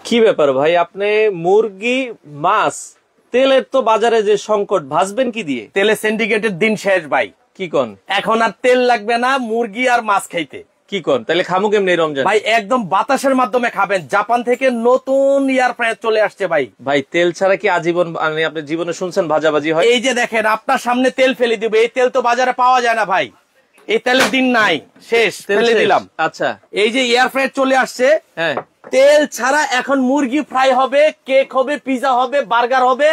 কি ব্যাপার ভাই, আপনি মুরগি মাছ তেলের তো বাজারে যে সংকট, ভাজবেন কি দিয়ে? তেলে সিন্ডিকেটের দিন শেষ ভাই। কি কোন? এখন আর তেল লাগবে না মুরগি আর মাছ খাইতে। কি কোন? তাহলে খামু কেমনে রমজান? ভাই একদম বাতাসের মাধ্যমে খাবেন। জাপান থেকে নতুন এয়ার ফ্রায়ার চলে আসছে ভাই। ভাই তেল ছাড়া কি আজীবন, মানে আপনি জীবনে শুনছেন ভাজাভাজি হয়? এই যে দেখেন আপনার সামনে তেল ফেলে দিবে, এই তেল তো বাজারে পাওয়া যায় না ভাই। এই তেলের দিন নাই, শেষ, ফেলে দিলাম। আচ্ছা, এই যে এয়ার ফ্রায়ার চলে আসছে, হ্যাঁ, তেল ছাড়া এখন মুরগি ফ্রাই হবে, কেক হবে, পিজা হবে, বার্গার হবে,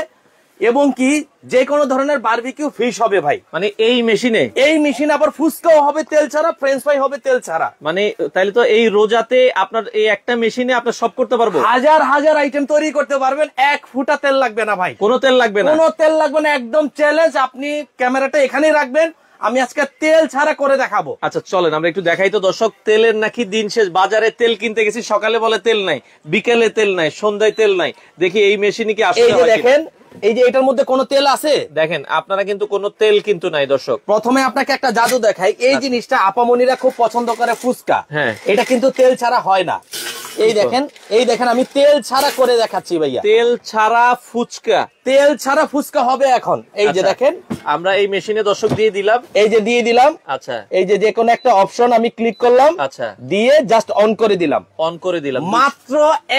এবং কি যে কোনো ধরনের বারবিকিউ ফিশ হবে ভাই। মানে এই মেশিনে আবার ফুচকাও হবে তেল ছাড়া, ফ্রেঞ্চ ফ্রাই হবে তেল ছাড়া। মানে তাইলে তো এই রোজাতে আপনার এই একটা মেশিনে আপনার সব করতে পারবো, হাজার হাজার আইটেম তৈরি করতে পারবেন। এক ফুটা তেল লাগবে না ভাই, কোনো তেল লাগবে না, কোনো তেল লাগবে না, একদম চ্যালেঞ্জ। আপনি ক্যামেরাটা এখানেই রাখবেন, আমি আজকে তেল ছাড়া করে দেখাবো। আচ্ছা চলেন আমরা একটু দেখাই তো দর্শক। তেলের নাকি দিন শেষ, বাজারে তেল কিনতে গেছি, সকালে বলে তেল নাই, বিকেলে তেল নাই, সন্ধ্যায় তেল নাই। দেখি এই মেশিনে কি আসলে দেখেন, এই যে এটার মধ্যে কোনো তেল আছে, দেখেন আপনারা কিন্তু কোনো তেল কিন্তু নাই দর্শক। প্রথমে আপনাকে একটা জাদু দেখাই। এই জিনিসটা আপামনিরা খুব পছন্দ করে, ফুচকা। হ্যাঁ, এটা কিন্তু তেল ছাড়া হয় না। এই দেখেন আমি তেল ছাড়া করে দেখাচ্ছি ভাইয়া। তেল ছাড়া ফুচকা, তেল ছাড়া ফুচকা হবে এখন। এই যে দেখেন, আমরা এই মেশিনে দর্শক দিয়ে দিলাম, এই যে দিয়ে দিলাম। আচ্ছা, এই যে কোনো একটা অপশন আমি ক্লিক করলাম, আচ্ছা, দিয়ে জাস্ট অন করে দিলাম, মাত্র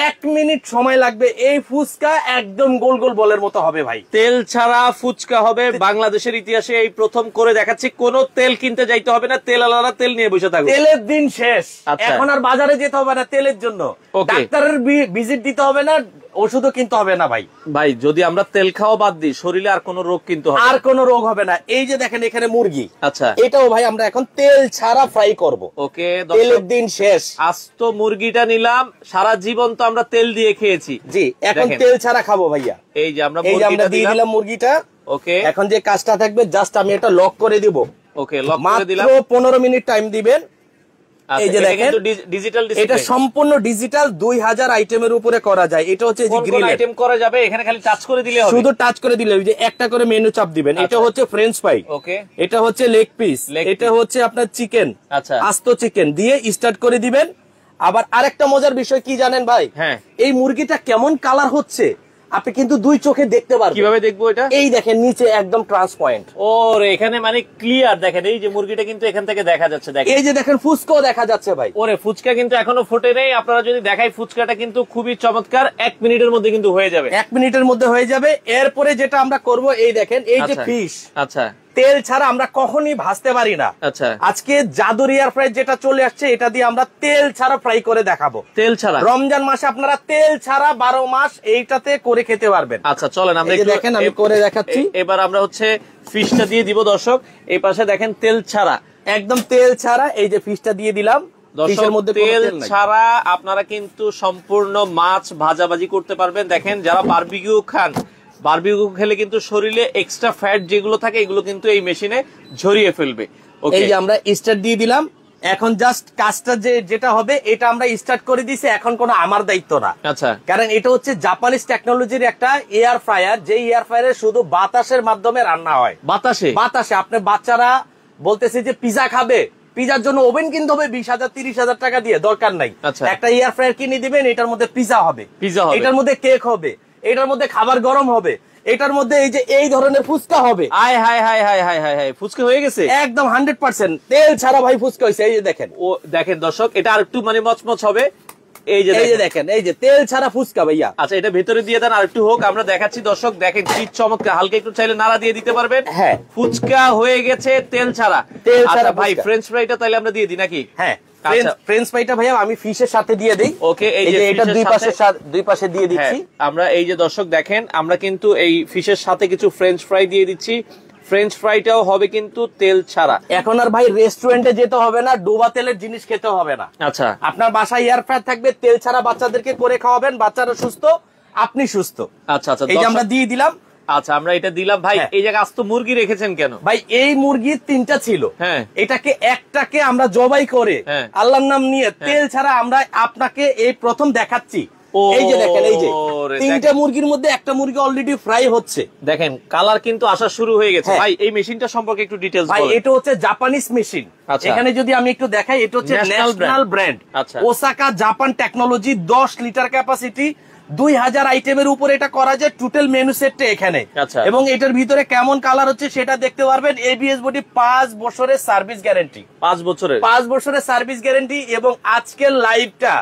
1 মিনিট সময় লাগবে। এই ফুচকা একদম গোল গোল বলের মতো হবে ভাই। তেল ছাড়া ফুচকা হবে, বাংলাদেশের ইতিহাসে এই প্রথম করে দেখাচ্ছি। কোনো তেল কিনতে যাইতে হবে না, তেল আলাদা তেল নিয়ে বসে থাকবে। তেলের দিন শেষ, এখন আর বাজারে যেতে হবে না তেলের জন্য, ডাক্তারের ভিজিট দিতে হবে না, ওষুধও কিনতে হবে না ভাই। ভাই যদি আমরা তেল খাওয়া বাদ দিই, শরীরে আর কোনো রোগ কিন্তু হবে না, আর কোনো রোগ হবে না। এই যে দেখেন এখানে মুরগি, আচ্ছা, এটাও ভাই আমরা এখন তেল ছাড়া ফ্রাই করব। ওকে, তেলের দিন শেষ। আস্ত মুরগিটা নিলাম, সারা জীবন তো আমরা তেল দিয়ে খেয়েছি, জি, এখন তেল ছাড়া খাবো ভাইয়া। এই যে আমরা দিয়ে দিলাম মুরগিটা। ওকে, এখন যে কাজটা থাকবে, জাস্ট আমি এটা লক করে দিব। ওকে, লক করে দিলাম। মাত্র 15 মিনিট টাইম দিবেন। এই যে দেখেন ডিজিটাল, এটা সম্পূর্ণ ডিজিটাল, 2000 আইটেমের উপরে করা যায়। এটা হচ্ছে যে গ্রিল আইটেম করা যাবে, এখানে খালি টাচ করে দিলে হবে, শুধু টাচ করে দিলে যে একটা করে মেনু চাপ দিবেন। এটা হচ্ছে ফ্রেঞ্চ ফ্রাই, ওকে, এটা হচ্ছে লেগ পিস, এটা হচ্ছে আপনার চিকেন, আচ্ছা, আস্ত চিকেন দিয়ে স্টার্ট করে দিবেন। আবার আরেকটা মজার বিষয় কি জানেন ভাই? হ্যাঁ, এই মুরগিটা কেমন কালার হচ্ছে আপনি কিন্তু 2 চোখে দেখতে পারবেন। কিভাবে দেখবো এটা? এই দেখেন নিচে একদম ট্রান্সপারেন্ট। ওরে এখানে মানে ক্লিয়ার দেখেন, এই যে মুরগিটা কিন্তু এখান থেকে দেখা যাচ্ছে। দেখেন, এই যে দেখেন ফুচকাও দেখা যাচ্ছে ভাই। ওরে ফুচকা কিন্তু এখনো ফুটে নেই, আপনারা যদি দেখাই ফুচকাটা কিন্তু খুবই চমৎকার, 1 মিনিটের মধ্যে কিন্তু হয়ে যাবে, 1 মিনিটের মধ্যে হয়ে যাবে। এরপরে যেটা আমরা করব, এই দেখেন এই যে ফিশ, আচ্ছা, তেল ছাড়া আমরা কখনই ভাজতে পারি না। আচ্ছা, আজকে জাদুর এয়ার ফ্রাই যেটা চলে আসছে, এটা দিয়ে আমরা তেল ছাড়া ফ্রাই করে দেখাবো। তেল ছাড়া রমজান মাসে আপনারা তেল ছাড়া 12 মাস এইটাতে করে খেতে পারবেন। আচ্ছা চলেন আমরা দেখেন আমি করে দেখাচ্ছি। এবার আমরা হচ্ছে ফিশটা দিয়ে দিব দর্শক। এই পাশে দেখেন তেল ছাড়া, একদম তেল ছাড়া। এই যে ফিশটা দিয়ে দিলাম। দর্শক তেল ছাড়া আপনারা কিন্তু সম্পূর্ণ মাছ ভাজাভাজি করতে পারবেন। দেখেন যারা বারবিকিউ খান, বারবিকিউ খেলে কিন্তু শরীরে এক্সট্রা ফ্যাট যেগুলো থাকে এগুলো কিন্তু এই মেশিনে ঝরিয়ে ফেলবে। এই যে আমরা স্টার্ট দিয়ে দিলাম। এখন জাস্ট কাজটা যেটা হবে এটা আমরা স্টার্ট করে দিয়েছি, এখন কোনো আমার দায়িত্ব না। আচ্ছা, কারণ এটা হচ্ছে জাপানিজ টেকনোলজির একটা এয়ার ফ্রায়ার, যে এয়ার ফ্রায়ারে শুধু বাতাসের মাধ্যমে রান্না হয়। বাতাসে আপনার বাচ্চারা বলতেছে যে পিজা খাবে, পিজার জন্য ওভেন কিনতে হবে 20,000 30,000 টাকা দিয়ে, দরকার নাই। একটা এয়ার ফ্রায়ার কিনে দিবেন, এটার মধ্যে পিজা হবে, এটার মধ্যে কেক হবে, এটার মধ্যে খাবার গরম হবে, এটার মধ্যে এই যে এই ধরনের ফুচকা হবে। আয় হায় হায় হায় হায় হায় হায়, ফুচকা হয়ে গেছে একদম 100% তেল ছাড়া ভাই ফুচকা হয়েছে। এই যে দেখেন, ও দেখেন দর্শক, এটা আরেকটু মানে মচমচ হবে। এই যে দেখেন, এই যে তেল ছাড়া ফুচকা ভাইয়া। আচ্ছা, এটা ভেতরে দিয়ে দেন, আরেকটু হোক, আমরা দেখাচ্ছি দর্শক। দেখেন কি চমৎকার, হালকা একটু চাইলে নাড়া দিয়ে দিতে পারবেন। হ্যাঁ, ফুচকা হয়ে গেছে তেল ছাড়া। আচ্ছা ভাই, ফ্রেঞ্চ ফ্রাইটা তাহলে আমরা দিয়ে দিই নাকি? হ্যাঁ, ফ্রেঞ্চ ফ্রাইটা ভাইয়া আমি ফিশের সাথে দিয়ে দেই। ওকে, এই যে এটা দুই পাশে দিয়ে দিচ্ছি। আমরা এই যে দর্শক দেখেন, আমরা কিন্তু এই ফিশের সাথে কিছু ফ্রেঞ্চ ফ্রাই দিয়ে দিচ্ছি। ফ্রেঞ্চ ফ্রাইটাও হবে কিন্তু তেল ছাড়া। এখন আর ভাই রেস্টুরেন্টে যেতে হবে না, ডোবা তেলের জিনিস খেতে হবে না। আচ্ছা, আপনার বাসায় এয়ার ফ্রায়ার থাকবে, তেল ছাড়া বাচ্চাদেরকে করে খাওয়াবেন, বাচ্চারা সুস্থ, আপনি সুস্থ। আচ্ছা আচ্ছা, এই যে আমরা দিয়ে দিলাম। আচ্ছা, আমরা এটা দিলাম। ভাই এই জায়গায় আস্ত মুরগি রেখেছেন কেন? ভাই এই মুরগি 3টা ছিল, হ্যাঁ, এটাকে একটাকে আমরা জবাই করে আল্লাহর নাম নিয়ে তেল ছাড়া আমরা আপনাকে এই প্রথম দেখাচ্ছি। এই যে দেখেন, এই যে তিনটা মুরগির মধ্যে একটা মুরগি অলরেডি ফ্রাই হচ্ছে। দেখেন কালার কিন্তু আসা শুরু হয়ে গেছে। ভাই এই মেশিনটা সম্পর্কে একটু ডিটেইলস বলেন। ভাই এটা হচ্ছে জাপানিজ মেশিন। এখানে যদি আমি একটু দেখাই, এটা হচ্ছে national brand, Osaka Japan technology, 10 litre capacity, 2000 আইটেমের উপরে এটা করা যায়। টোটাল মেনু সেটটা এখানে। এবং এটার ভিতরে কেমন কালার হচ্ছে সেটা দেখতে পারবেন। এবিএস বডি, 5 বছরের সার্ভিস গ্যারান্টি, 5 বছরের সার্ভিস গ্যারান্টি। এবং আজকের লাইভটা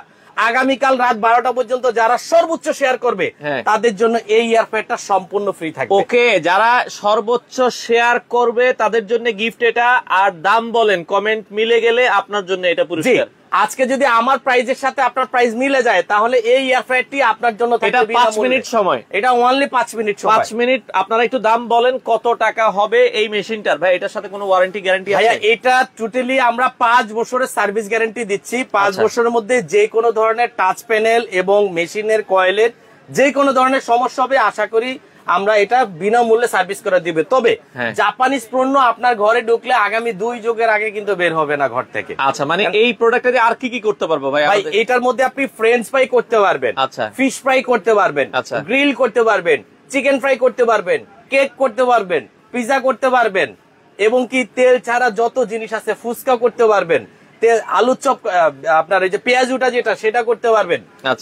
আগামীকাল রাত 12টা পর্যন্ত যারা সর্বোচ্চ শেয়ার করবে তাদের জন্য এই এয়ার ফ্রায়ারটা সম্পূর্ণ ফ্রি থাকবে। ওকে, যারা সর্বোচ্চ শেয়ার করবে তাদের জন্য গিফট এটা। আর দাম বলেন, কমেন্ট মিলে গেলে আপনার জন্য এটা পুরস্কার। আজকে যদি আমার প্রাইজের সাথে আপনার প্রাইস মিলে যায় তাহলে এই এয়ার ফ্রায়ারটি আপনার জন্য এটা 5 মিনিট সময়, এটা অনলি 5 মিনিট সময়। 5 মিনিট। আপনারা একটু দাম বলেন কত টাকা হবে এই মেশিনটার। ভাই এটার সাথে কোনো ওয়ারেন্টি গ্যারান্টি আছে? ভাইয়া এটা টোটালি আমরা 5 বছরের সার্ভিস গ্যারান্টি দিচ্ছি। 5 বছরের মধ্যে যে কোনো ধরনের টাচ প্যানেল এবং মেশিনের কয়েলের যে কোনো ধরনের সমস্যা হবে আশা করি আমরা এটা বিনামূল্যে সার্ভিস করে দিবে। তবে জাপানিজ পণ্য আপনার ঘরে ঢুকলে আগামী 2 যুগের আগে কিন্তু বের হবে না ঘর থেকে। আচ্ছা, মানে এই প্রোডাক্টটা দিয়ে আর কি কি করতে পারবো ভাই? ভাই এটার মধ্যে আপনি ফ্রেঞ্চ ফ্রাই করতে পারবেন, ফিশ ফ্রাই করতে পারবেন, গ্রিল করতে পারবেন, চিকেন ফ্রাই করতে পারবেন, কেক করতে পারবেন, পিজা করতে পারবেন, এবং কি তেল ছাড়া যত জিনিস আছে ফুচকা করতে পারবেন, তেল আলু চপ, আপনার এই যে পেঁয়াজ উটা যেটা সেটা করতে পারবেন।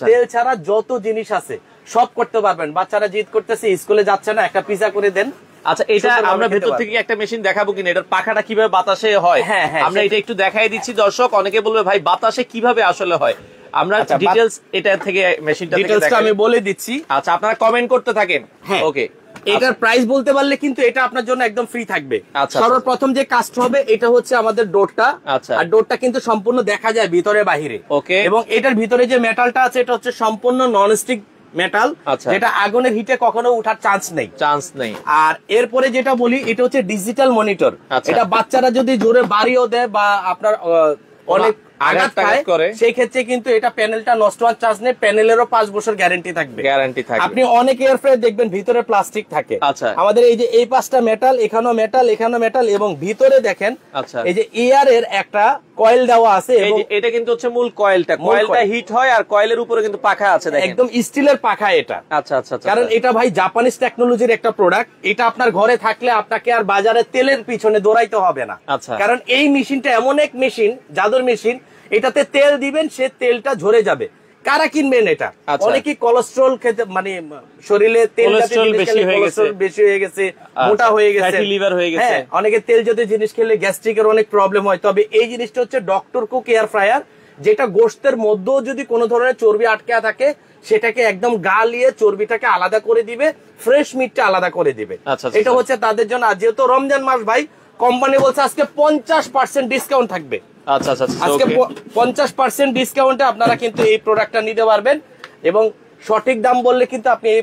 তেল ছাড়া যত জিনিস আছে সব করতে পারবেন। বাচ্চারা জিদ করতেছে স্কুলে যাচ্ছে না, একটা পিজা করে দেন। আচ্ছা, এটা আমরা ভেতর থেকে একটা মেশিন দেখাবো কিনা, এটার পাখাটা কিভাবে বাতাসে হয় আমরা এটা একটু দেখাই দিচ্ছি দর্শক। অনেকে বলবে ভাই বাতাসে কিভাবে আসলে হয়, আমরা ডিটেইলস এটা থেকে মেশিনটা থেকে দেখাই, আমি বলে দিচ্ছি। আচ্ছা, আপনারা কমেন্ট করতে থাকেন। ওকে, এটার প্রাইস বলতে পারলে কিন্তু এটা আপনার জন্য একদম ফ্রি থাকবে। সর্বপ্রথম যে কাজটা হবে এটা হচ্ছে আমাদের ডোরটা। আর ডোরটা কিন্তু সম্পূর্ণ দেখা যায় ভিতরে বাহিরে। ওকে, এবং এটার ভিতরে যে মেটালটা আছে এটা হচ্ছে সম্পূর্ণ ননস্টিক মেটাল, যেটা আগুনের হিটে কখনো উঠার চান্স নেই। আর এরপরে যেটা বলি এটা হচ্ছে ডিজিটাল মনিটর। এটা বাচ্চারা যদি জোরে বাড়িও দেয় বা আপনার অনেক আঘাত করে সেই ক্ষেত্রে কিন্তু এটা প্যানেলটা নষ্ট হওয়ার চান্স নেই। প্যানেলেরও 5 বছর গ্যারান্টি থাকবে। আপনি অনেক এয়ার ফ্রায়ার দেখবেন ভিতরে প্লাস্টিক থাকে। আমাদের এই যে এই পাশটা মেটাল, এখানেও মেটাল, এখানেও মেটাল, এবং ভিতরে দেখেন এই যে এয়ার এর একটা কয়েল দেওয়া আছে। এটা কিন্তু হচ্ছে মূল কয়েলটা হিট হয় আর কয়েলের উপরে কিন্তু পাখা আছে, একদম স্টিলের পাখা এটা। আচ্ছা, কারণ এটা ভাই জাপানিজ টেকনোলজির একটা প্রোডাক্ট। এটা আপনার ঘরে থাকলে আপনাকে আর বাজারে তেলের পিছনে দৌড়াইতে হবে না। কারণ এই মেশিনটা এমন এক মেশিন, জাদুর মেশিন, এটাতে তেল দিবেন সে তেলটা ঝরে যাবে। কারা কিনবেন এটা? অনেকেই কোলেস্টেরল খেতে, মানে শরীরে তেল বেশি হয়ে গেছে, মোটা হয়ে গেছে, লিভার হয়ে গেছে। অনেকে তেল জাতীয় জিনিস খেলে গ্যাস্ট্রিকের অনেক প্রবলেম হয়। তবে এই জিনিসটা হচ্ছে ডক্টর কুক এয়ার ফ্রায়ার, যেটা গোশতের মধ্যেও যদি কোনো ধরনের চর্বি আটকে থাকে সেটাকে একদম গালিয়ে চর্বিটাকে আলাদা করে দিবে, ফ্রেশ মিটটা আলাদা করে দিবে। এটা হচ্ছে তাদের জন্য। আর যেহেতু রমজান মাস ভাই, কোম্পানি বলছে আজকে 50% ডিসকাউন্ট থাকবে। আজকে 50% ডিসকাউন্টে আপনারা কিন্তু এই প্রোডাক্টটা নিতে পারবেন, এবং সঠিক দাম বললে কিন্তু আপনি এই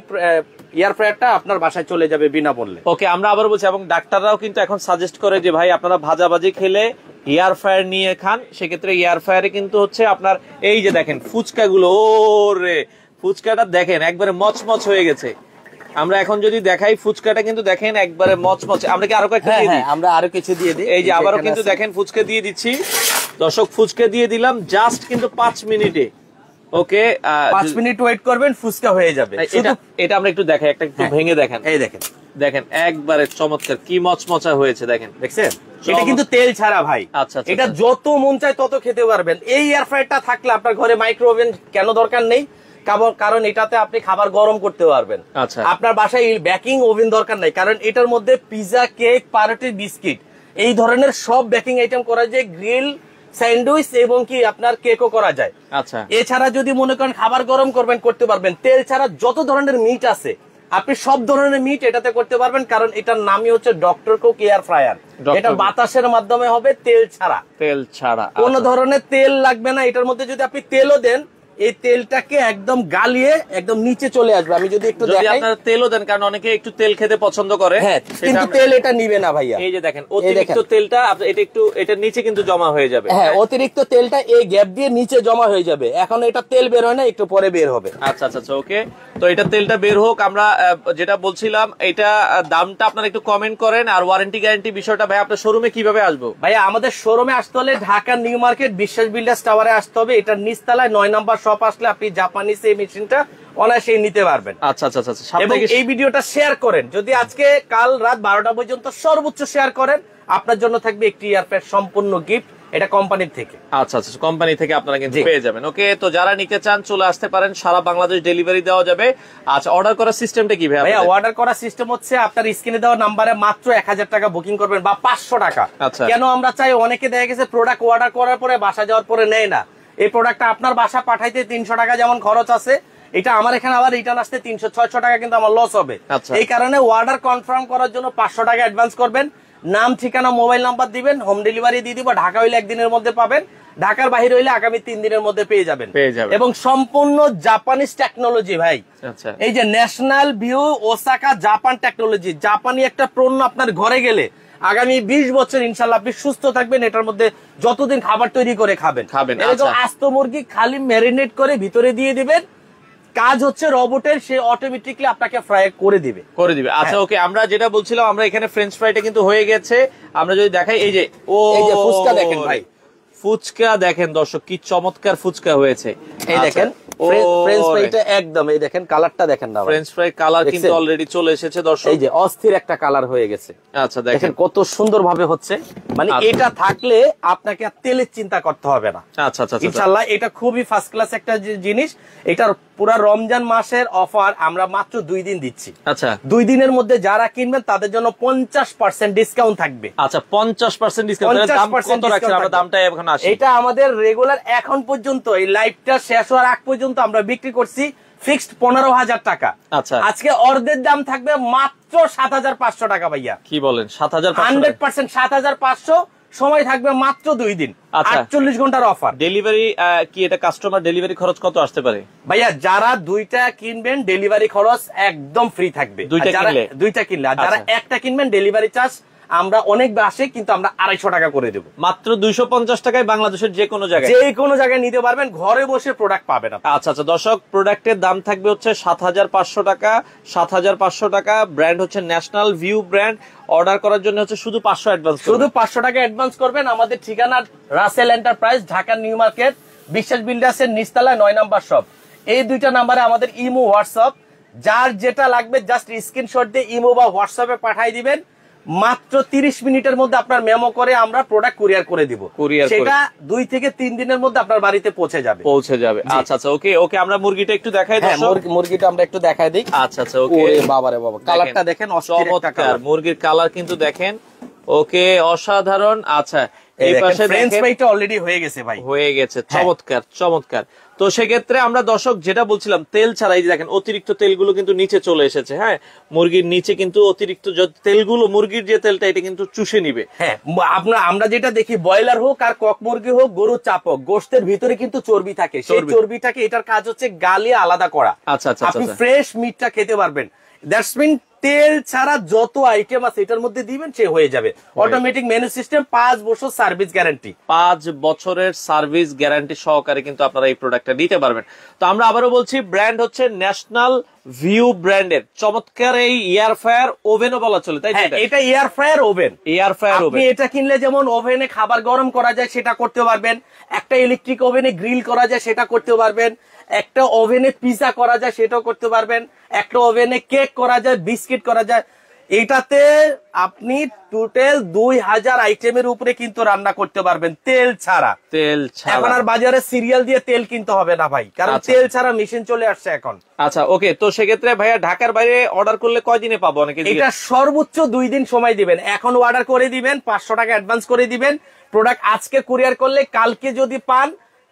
এয়ার ফ্রায়ারটা আপনার বাসায় চলে যাবে বিনামূল্যে। ওকে, আমরা আবার বলছি, এবং ডাক্তাররাও কিন্তু এখন সাজেস্ট করে যে ভাই আপনারা ভাজাভাজি খেলে এয়ার ফ্রায়ার নিয়ে খান। সেক্ষেত্রে এয়ার ফ্রায়ারে কিন্তু হচ্ছে আপনার এই যে দেখেন ফুচকাগুলো, ওরে ফুচকাটা দেখেন একবারে মচমচ হয়ে গেছে। আমরা এখন যদি দেখাই ফুচকাটা কিন্তু দেখেন একবারে মচমচ। আমরা কি আরো কয়েকটা দিয়ে দিই? আমরা আরো কিছু দিয়ে দিই। এই যে আবারও কিন্তু দেখেন ফুচকা দিয়ে দিচ্ছি দর্শক, ফুচকা দিয়ে দিলাম জাস্ট কিন্তু 5 মিনিটে। ওকে, 5 মিনিট ওয়েট করবেন, ফুচকা হয়ে যাবে। এটা আমরা একটু দেখাই, একটা একটু ভেঙে দেখেন। এই দেখেন একবারে চমৎকার, কি মচমচা হয়েছে দেখেন, দেখছেন? এটা কিন্তু তেল ছাড়া ভাই। এটা যত মন চায় তত খেতে পারবেন। এই এয়ার ফ্রায়ারটা থাকলে আপনার ঘরে মাইক্রো ওভেন কেন দরকার নেই, কারণ এটাতে আপনি খাবার গরম করতে পারবেন। আপনার বাসায় বেকিং ওভেন দরকার নাই, কারণ এটার মধ্যে পিজা, কেক, পাউরুটি, বিস্কিট এই ধরনের সব বেকিং আইটেম করা যায়। গ্রিল, স্যান্ডউইচ এবং কি আপনার কেকও করা যায়। এছাড়া যদি মনে করেন খাবার গরম করবেন, করতে পারবেন। তেল ছাড়া যত ধরনের মিট আছে আপনি সব ধরনের মিট এটাতে করতে পারবেন, কারণ এটার নামই হচ্ছে ডক্টর কুক এয়ার ফ্রায়ার। এটা বাতাসের মাধ্যমে হবে, তেল ছাড়া কোন ধরনের তেল লাগবে না। এটার মধ্যে যদি আপনি তেলও দেন, এই তেলটাকে একদম গালিয়ে একদম নিচে চলে আসবে। আমি যদি একটু দেখাই, আপনারা তেলও দেন, কারণ অনেকে একটু তেল খেতে পছন্দ করে, কিন্তু তেল এটা নিবে না ভাইয়া। এই যে দেখেন অতিরিক্ত তেলটা এটা একটু এটার নিচে কিন্তু জমা হয়ে যাবে। অতিরিক্ত তেলটা এই গ্যাপ দিয়ে নিচে জমা হয়ে যাবে। এখন এটা তেল বের হয় না, একটু পরে বের হবে। আচ্ছা, ওকে, তো এটা তেলটা বের হোক। আমরা যেটা বলছিলাম, এটা দামটা আপনারা একটু কমেন্ট করেন। আর ওয়ারেন্টি গ্যারান্টি বিষয়টা ভাই আপনার শোরুমে কিভাবে আসবো? ভাইয়া আমাদের শোরুমে আসতে হলে Dhaka New Market Biswas builders টাওয়ারে আসতে হবে। এটার নিচতলায় 9 নম্বর শপ আসলে আপনি জাপানিজ এই মেশিনটা অনায়াসে নিতে পারবেন। আচ্ছা আচ্ছা আচ্ছা, এবং এই ভিডিওটা শেয়ার করেন, যদি আজকে কাল রাত 12টা পর্যন্ত সর্বোচ্চ শেয়ার করেন, আপনার জন্য থাকবে একটি এয়ার ফ্রায়ার সম্পূর্ণ গিফট, এটা কোম্পানির থেকে। আচ্ছা আচ্ছা, কোম্পানি থেকে আপনারা কিন্তু পেয়ে যাবেন। ওকে, তো যারা নিতে চান চলে আসতে পারেন, সারা বাংলাদেশ ডেলিভারি দেওয়া যাবে। আচ্ছা, অর্ডার করার সিস্টেমটা কি ভাইয়া? অর্ডার করার সিস্টেম হচ্ছে আপনার স্ক্রিনে দেওয়া নাম্বারে মাত্র 1000 টাকা বুকিং করবেন বা 500 টাকা। আচ্ছা, কেন আমরা চাই, অনেকে দেখা গেছে প্রোডাক্ট অর্ডার করার পরে বাসা যাওয়ার পরে নেয় না। এই প্রোডাক্টটা আপনার বাসা পাঠাইতে 300 টাকা যেমন খরচ আছে, এটা আমার এখানে আবার রিটার্ন আসতে 300-600 টাকা কিন্তু আমার লস হবে। এই কারণে অর্ডার কনফার্ম করার জন্য 500 টাকা অ্যাডভান্স করবেন, নাম ঠিকানা মোবাইল নাম্বার দিবেন, হোম ডেলিভারি দিয়ে দিব। ঢাকা হইলে 1 দিনের মধ্যে পাবেন, ঢাকার বাইরে হইলে আগামী 3 দিনের মধ্যে পেয়ে যাবেন। এবং সম্পূর্ণ জাপানিজ টেকনোলজি ভাই। আচ্ছা, এই যে national view Osaka Japan technology, জাপানি একটা পণ্য আপনার ঘরে গেলে আগামী 20 বছর ইনশাল্লাহ আপনি সুস্থ থাকবেন। এটার মধ্যে যতদিন খাবার তৈরি করে খাবেন। আস্ত মুরগি খালি ম্যারিনেট করে ভিতরে দিয়ে দিবেন, কাজ হচ্ছে রোবটের, সে অটোমেটিকলি আপনাকে ফ্রাই করে দিবে। আচ্ছা, ওকে, আমরা যেটা বলছিলাম, আমরা এখানে ফ্রেঞ্চ ফ্রাইটা কিন্তু হয়ে গেছে। আমরা যদি দেখাই, এই যে ফুচকা দেখেন ভাই, ফুচকা দেখেন দর্শক, কি চমৎকার ফুচকা হয়েছে। এই দেখেন ফ্রেঞ্চ ফ্রাইটা একদম, এই দেখেন কালারটা দেখেন না, ফ্রেঞ্চ ফ্রাই কালার কিন্তু অলরেডি চলে এসেছে দর্শক। এই যে অস্থির একটা কালার হয়ে গেছে। আচ্ছা, দেখেন কত সুন্দর ভাবে হচ্ছে। মানে এটা থাকলে আপনাকে আর তেলের চিন্তা করতে হবে না। আচ্ছা আচ্ছা, ইনশাআল্লাহ এটা খুবই ফার্স্ট ক্লাস একটা জিনিস। এটার পুরো রমজান মাসের অফার আমরা মাত্র 2 দিন দিচ্ছি। আচ্ছা, 2 দিনের মধ্যে যারা কিনবেন তাদের জন্য 50% ডিসকাউন্ট থাকবে। আচ্ছা, 50% ডিসকাউন্ট। দাম কত রাখছেন আমরা? দামটা এখন আসে, এটা আমাদের রেগুলার এখন পর্যন্ত এই লাইভটা শেষ হওয়ার আগ পর্যন্ত আমরা বিক্রি করছি ফিক্সড 15,000 টাকা। আচ্ছা, আজকে অর্ধের দাম থাকবে মাত্র 7,500 টাকা ভাইয়া। কি বলেন? 7,500? 100% 7,500। সময় থাকবে মাত্র 2 দিন, 48 ঘন্টার অফার। ডেলিভারি কি এটা কাস্টমার ডেলিভারি খরচ কত আসতে পারে ভাইয়া? যারা 2টা কিনবেন ডেলিভারি খরচ একদম ফ্রি থাকবে, 2টা কিনলে। আর যারা একটা কিনবেন ডেলিভারি চার্জ আমরা অনেক আসে, কিন্তু আমরা 250 টাকা করে দেবো। মাত্র 250 টাকায় বাংলাদেশের যে কোনো জায়গায় নিতে পারবেন, ঘরে বসে প্রোডাক্ট পাবেন। আচ্ছা আচ্ছা দর্শক, প্রোডাক্টের দাম থাকবে হচ্ছে 7,500 টাকা। 7,500 টাকা। ব্র্যান্ড হচ্ছে ন্যাশনাল ভিউ ব্র্যান্ড। অর্ডার করার জন্য হচ্ছে শুধু 500 অ্যাডভান্স, শুধু 500 টাকা অ্যাডভান্স করবেন। আমাদের ঠিকানা Russel enterprise, Dhaka New Market, Biswas বিল্ডার্সের নিচতলায় 9 নম্বর শপ। এই 2টা নাম্বারে আমাদের ইমো হোয়াটসঅ্যাপ, যার যেটা লাগবে জাস্ট স্ক্রিনশট দিয়ে ইমো বা হোয়াটসঅ্যাপে পাঠিয়ে দিবেন। মাত্র 30 মিনিটের মধ্যে আপনার মেমো করে আমরা প্রোডাক্ট কুরিয়ার করে দিব। সেটা 2 থেকে 3 দিনের মধ্যে আপনার বাড়িতে পৌঁছে যাবে। আচ্ছা আচ্ছা, ওকে ওকে, আমরা মুরগিটা একটু দেখাই দর্শক। মুরগিটা আমরা একটু দেখাই দিই। আচ্ছা আচ্ছা, ওকে। ওরে বাবারে বাবা, কালারটা দেখেন, চমৎকার মুরগির কালার কিন্তু দেখেন। ওকে, অসাধারণ। আচ্ছা, এই পাশে ফ্রেঞ্চ ফ্রাইটা অলরেডি হয়ে গেছে ভাই, হয়ে গেছে। চমৎকার চমৎকার। তো সেক্ষেত্রে আমরা দর্শক যেটা বলছিলাম, তেল ছাড়াই দেখেন অতিরিক্ত তেলগুলো কিন্তু নিচে চলে এসেছে। হ্যাঁ, মুরগির নিচে কিন্তু অতিরিক্ত তেলগুলো, মুরগির যে তেলটা, এটা কিন্তু চুষে নিবে। হ্যাঁ, আমরা যেটা দেখি, ব্রয়লার হোক আর কক মুরগি হোক, গরু চাপ হোক, গোশতের ভিতরে কিন্তু চর্বি থাকে। সেই চর্বিটাকে, এটার কাজ হচ্ছে গালিয়ে আলাদা করা। আচ্ছা আচ্ছা, আপনি ফ্রেশ মিটটা খেতে পারবেন। দ্যাটস মিন তেল ছাড়া যত আইটেম আছে এটার মধ্যে দিবেন, সে হয়ে যাবে। অটোমেটিক মেনু সিস্টেম, 5 বছর সার্ভিস গ্যারান্টি, 5 বছরের সার্ভিস গ্যারান্টি সহকারে কিন্তু আপনারা এই প্রোডাক্টটা নিতে পারবেন। তো আমরা আবারও বলছি, ব্র্যান্ড হচ্ছে ন্যাশনাল ভিউ ব্র্যান্ডের চমৎকার এই এয়ার ফ্রায়ার ওভেনও বলা চলে, তাই? এটা এয়ার ফ্রায়ার ওভেন। আপনি এটা কিনলে যেমন ওভেনে খাবার গরম করা যায় সেটা করতে পারবেন, একটা ইলেকট্রিক ওভেনে গ্রিল করা যায় সেটা করতে পারবেন, একটা ওভেনে পিজা করা যায় সেটাও করতে পারবেন, একটা ওভেনে কেক করা যায়, বিস্কিট করা যায়। এটাতে আপনি টোটাল 2000 আইটেমের উপরে কিন্তু রান্না করতে পারবেন তেল ছাড়া। এখন আর বাজারে সিরিয়াল দিয়ে তেল কিনতে হবে না ভাই, কারণ তেল ছাড়া মেশিন চলে আসছে এখন। আচ্ছা, ওকে। তো সেক্ষেত্রে ভাইয়া ঢাকার বাইরে অর্ডার করলে কয়দিনে পাবো? অনেকে এটা সর্বোচ্চ 2 দিন সময় দিবেন। এখন অর্ডার করে দিবেন, 500 টাকা অ্যাডভান্স করে দিবেন। প্রোডাক্ট আজকে কুরিয়ার করলে কালকে যদি পান,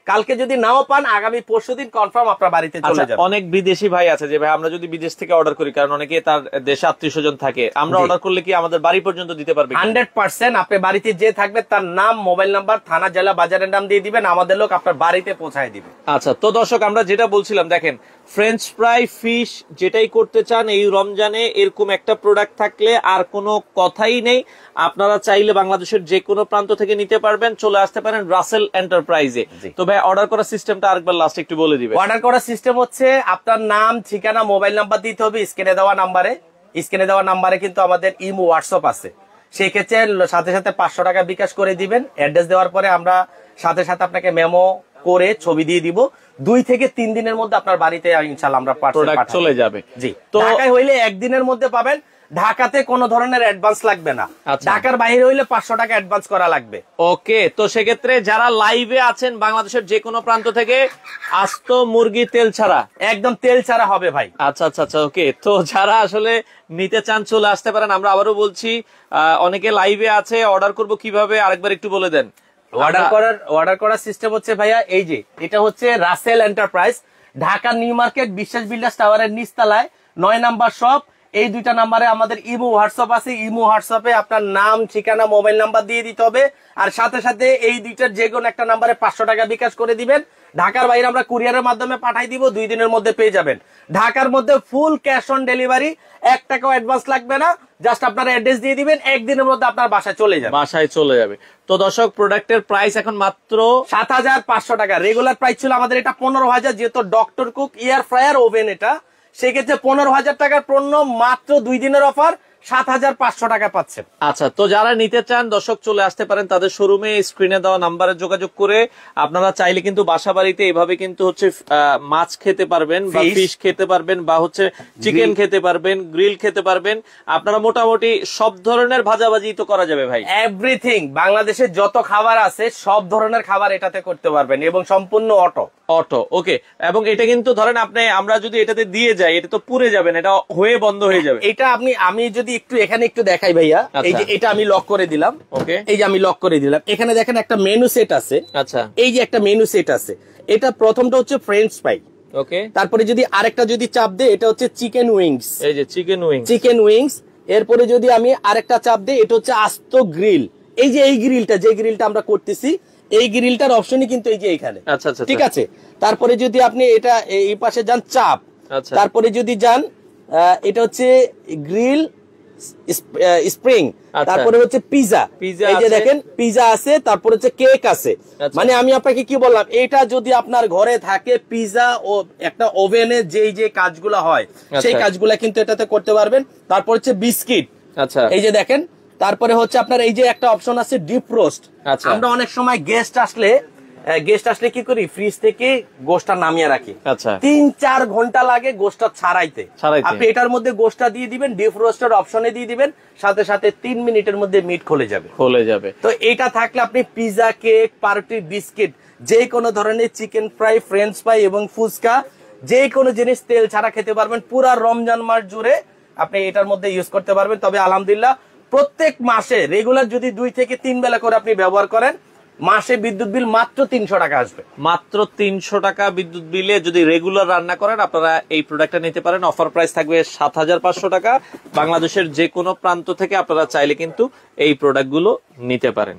কালকে যদি নাও পান, আগামী পরশুদিন কনফার্ম আপনার বাড়িতে চলে যাবে। অনেক বিদেশি ভাই আছে যে ভাই আমরা যদি বিদেশ থেকে অর্ডার করি, কারণ অনেকে তার দেশে আত্মীয়স্বজন থাকে, আমরা অর্ডার করলে কি আমাদের বাড়ি পর্যন্ত দিতে পারবে? 100%। আপনি বাড়িতে যে থাকবে তার নাম, মোবাইল নাম্বার, থানা, জেলা, বাজারের নাম দিয়ে দিবেন, আমাদের লোক আপনার বাড়িতে পৌঁছায় দিবে। আচ্ছা, তো দর্শক আমরা যেটা বলছিলাম, দেখেন ফ্রেঞ্চ ফ্রাই, ফিশ যেটাই করতে চান এই রমজানে, এরকম একটা প্রোডাক্ট থাকলে আর কোনো কথাই নেই। আপনারা চাইলে বাংলাদেশের যে কোনো প্রান্ত থেকে নিতে পারবেন, চলে আসতে পারেন রাসেল এন্টারপ্রাইজে। তো ভাই, অর্ডার করার সিস্টেমটা আরেকবার লাস্ট একটু বলে দিবেন। অর্ডার করার সিস্টেম হচ্ছে আপনার নাম, ঠিকানা, মোবাইল নাম্বার দিতে হবে স্ক্রিনে দেওয়া নাম্বারে। স্ক্রিনে দেওয়া নাম্বারে কিন্তু আমাদের ইমো হোয়াটসঅ্যাপ আছে, সেই ক্ষেত্রে সাথে সাথে 500 টাকা বিকাশ করে দিবেন। অ্যাড্রেস দেওয়ার পরে আমরা সাথে সাথে আপনাকে মেমো করে ছবি দিয়ে দিব। 2 থেকে 3 দিনের মধ্যে আপনার বাড়িতে ইনশাআল্লাহ আমরা প্রোডাক্ট চলে যাবে। জি, তো ঢাকায় হইলে 1 দিনের মধ্যে পাবেন। ঢাকাতে কোনো ধরনের অ্যাডভান্স লাগবে না, ঢাকার বাইরে হইলে 500 টাকা অ্যাডভান্স করা লাগবে। ওকে, তো সেক্ষেত্রে যারা লাইভে আছেন বাংলাদেশের যে কোনো প্রান্ত থেকে, আস্ত মুরগি তেল ছাড়া, একদম তেল ছাড়া হবে ভাই। আচ্ছা আচ্ছা আচ্ছা, ওকে। তো যারা আসলে নিতে চান চলে আসতে পারেন। আমরা আবারও বলছি, অনেকে লাইভে আছে, অর্ডার করব কিভাবে আরেকবার একটু বলে দেন। অর্ডার করার সিস্টেম হচ্ছে ভাইয়া, এই যে এটা হচ্ছে Russel enterprise, Dhaka New Market Biswas builders টাওয়ারের নিচতলায় 9 নাম্বার শপ। এই 2টা নাম্বারে আমাদের ইমো হোয়াটসঅ্যাপ আছে। ইমো হোয়াটসঅ্যাপে আপনার নাম, ঠিকানা, মোবাইল নাম্বার দিয়ে দিতে হবে। আর সাথে সাথে এই 2টার যে কোনো একটা নাম্বারে 500 টাকা বিকাশ করে দিবেন। ঢাকার বাইরে আমরা কুরিয়ারের মাধ্যমে পাঠাই দিব, 2 দিনের মধ্যে পেয়ে যাবেন। ঢাকার মধ্যে ফুল ক্যাশ অন ডেলিভারি, 1 টাকাও অ্যাডভান্স লাগবে না। জাস্ট আপনার অ্যাড্রেস দিয়ে দিবেন, 1 দিনের মধ্যে আপনার বাসায় চলে যাবে। তো দর্শক, প্রোডাক্টের প্রাইস এখন মাত্র 7500 টাকা। রেগুলার প্রাইস ছিল আমাদের এটা 15000, যেহেতু doctor cook air fryer oven এটা, সেক্ষেত্রে 15000 টাকার পণ্য মাত্র 2 দিনের অফার 7500 টাকা পাচ্ছেন। আচ্ছা, তো যারা নিতে চান দর্শক চলে আসতে পারেন তাদের শোরুমে, স্ক্রিনে দেওয়া নাম্বারে যোগাযোগ করে। আপনারা চাইলে কিন্তু বাসা বাড়িতে এভাবে কিন্তু হচ্ছে মাছ খেতে পারবেন, বা ফিশ খেতে পারবেন, বা হচ্ছে চিকেন খেতে পারবেন, গ্রিল খেতে পারবেন। আপনারা মোটামুটি সব ধরনের ভাজাভাজি তো করা যাবে ভাই। এভরিথিং, বাংলাদেশের যত খাবার আছে সব ধরনের খাবার এটাতে করতে পারবেন, এবং সম্পূর্ণ অটো। ওকে। এবং এটা কিন্তু ধরেন আমরা যদি এটাতে দিয়ে যাই, এটা তো পুড়ে যাবেন, এটা হয়ে বন্ধ হয়ে যাবে। এটা আমি যদি এখানে একটু দেখাই ভাইয়া, এই যে এটা আমি লক করে দিলাম। ওকে, এই যে আমি লক করে দিলাম। এখানে দেখেন একটা মেনু সেট আছে। আচ্ছা, এই যে একটা মেনু সেট আছে। এটা প্রথমটা হচ্ছে ফ্রেঞ্চ ফ্রাই। ওকে, তারপরে যদি আরেকটা যদি চাপ দেই, এটা হচ্ছে চিকেন উইংস। এই যে চিকেন উইংস। এরপরে যদি আমি আরেকটা চাপ দেই, এটা হচ্ছে আস্ত গ্রিল। এই যে এই গ্রিলটা, যে গ্রিলটা আমরা করতেছি, এই গ্রিলটার অপশনই কিন্তু এই যে এখানে। আচ্ছা আচ্ছা, ঠিক আছে। তারপরে যদি আপনি এটা এই পাশে যান, চাপ। আচ্ছা, তারপরে যদি যান, এটা হচ্ছে গ্রিল স্প্রিং। তারপরে হচ্ছে পিজা। এই যে দেখেন পিজা আছে, তারপরে হচ্ছে কেক আছে। মানে আমি আপনাকে কি বললাম, এটা যদি আপনার ঘরে থাকে, পিজা ও একটা ওভেনে যে কাজগুলো হয় সেই কাজগুলো কিন্তু এটাতে করতে পারবেন। তারপর হচ্ছে বিস্কিট। আচ্ছা, এই যে দেখেন। তারপরে হচ্ছে আপনার এই যে একটা অপশন আছে ডিপ রোস্ট। আমরা অনেক সময় গেস্ট আসলে কি করি, ফ্রিজ থেকে গোশটা নামিয়ে রাখি। আচ্ছা, 3-4 ঘন্টা লাগে গোশটা ছাড়াইতে। আপনি এটার মধ্যে গোশটা দিয়ে দিবেন, ডিপ রোস্টের অপশনে দিয়ে দিবেন, সাথে সাথে 3 মিনিটের মধ্যে মিট খুলে যাবে। তো এটা থাকলে আপনি পিজা, কেক, পাউরুটি, বিস্কিট, যে কোনো ধরনের চিকেন ফ্রাই, ফ্রেঞ্চ ফ্রাই এবং ফুচকা, যে কোনো জিনিস তেল ছাড়া খেতে পারবেন। পুরা রমজান মাস জুড়ে আপনি এটার মধ্যে ইউজ করতে পারবেন। তবে আলহামদুলিল্লাহ, প্রত্যেক মাসে রেগুলার যদি 2 থেকে 3 বেলা করে আপনি ব্যবহার করেন, মাসে বিদ্যুৎ বিল মাত্র 300 টাকা আসবে। মাত্র 300 টাকা বিদ্যুৎ বিলে যদি রেগুলার রান্না করেন, আপনারা এই প্রোডাক্টটা নিতে পারেন। অফার প্রাইস থাকবে 7500 টাকা। বাংলাদেশের যে কোনো প্রান্ত থেকে আপনারা চাইলে কিন্তু এই প্রোডাক্টগুলো নিতে পারেন।